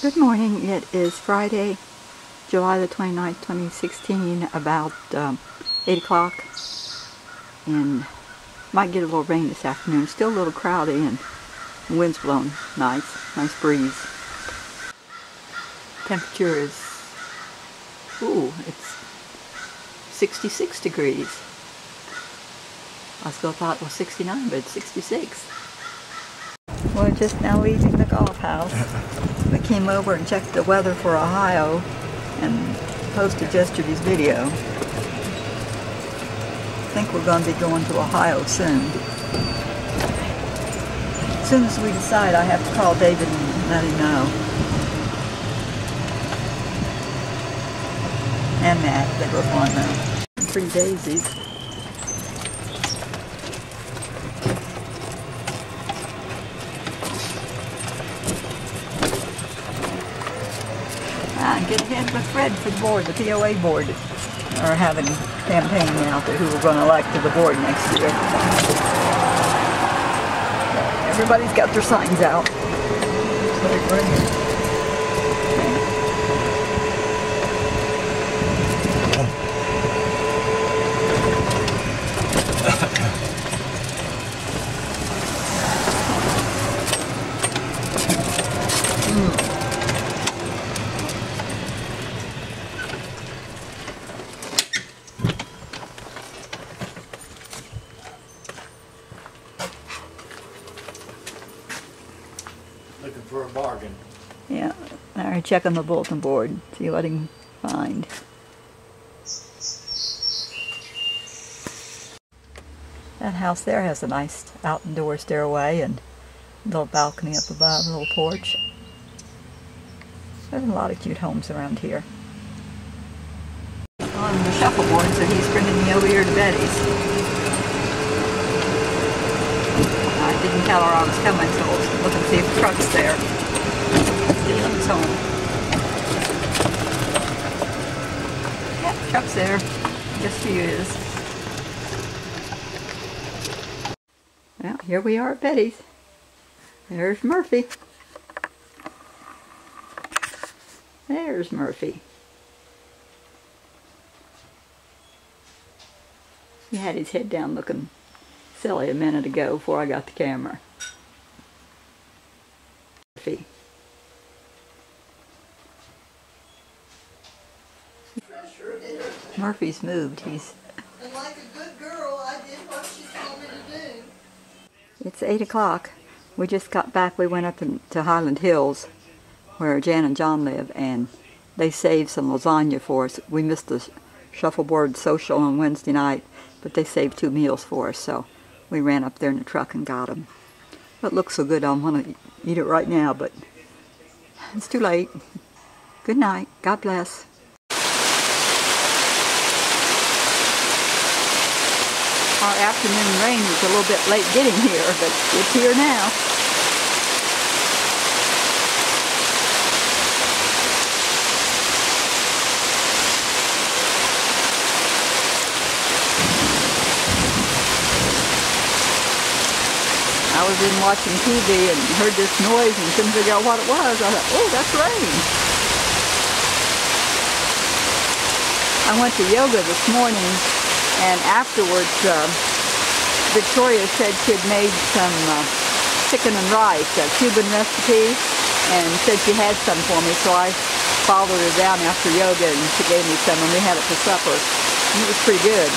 Good morning. It is Friday, July the 29th, 2016, about 8 o'clock, and might get a little rain this afternoon. Still a little cloudy and the wind's blowing nice breeze. Temperature is, it's 66 degrees. I still thought it was 69, but it's 66. We're just now leaving the golf house. We came over and checked the weather for Ohio and posted yesterday's video. I think we're going to be going to Ohio soon. As soon as we decide, I have to call David and let him know. And Matt, they both want to know. Pretty daisies. Get ahead with Fred for the board. The POA board are having a campaign out there who we're going to elect to the board next year. Everybody's got their signs out. Looking for a bargain. Yeah, alright, check on the bulletin board, see what he can find. That house there has a nice outdoor stairway and a little balcony up above, a little porch. There's a lot of cute homes around here. On the shuffleboard, so he's bringing me over here to Betty's. I didn't tell her I was coming, so we'll look and see if the truck's there. It's home. Yeah, truck's there. Yes, she is. Well, here we are at Betty's. There's Murphy. There's Murphy. He had his head down looking silly a minute ago before I got the camera. Murphy. Murphy's moved. He's. And like a good girl, I did what she told me to do. It's 8 o'clock. We just got back. We went up to Highland Hills, where Jan and John live, and they saved some lasagna for us. We missed the shuffleboard social on Wednesday night, but they saved 2 meals for us, so we ran up there in the truck and got them. It looks so good, I want to eat it right now, but it's too late. Good night. God bless. Our afternoon rain was a little bit late getting here, but it's here now. I was in watching TV and heard this noise and couldn't figure out what it was. I thought, oh, that's rain. I went to yoga this morning, and afterwards Victoria said she had made some chicken and rice, a Cuban recipe, and said she had some for me, so I followed her down after yoga and she gave me some, and we had it for supper, and it was pretty good.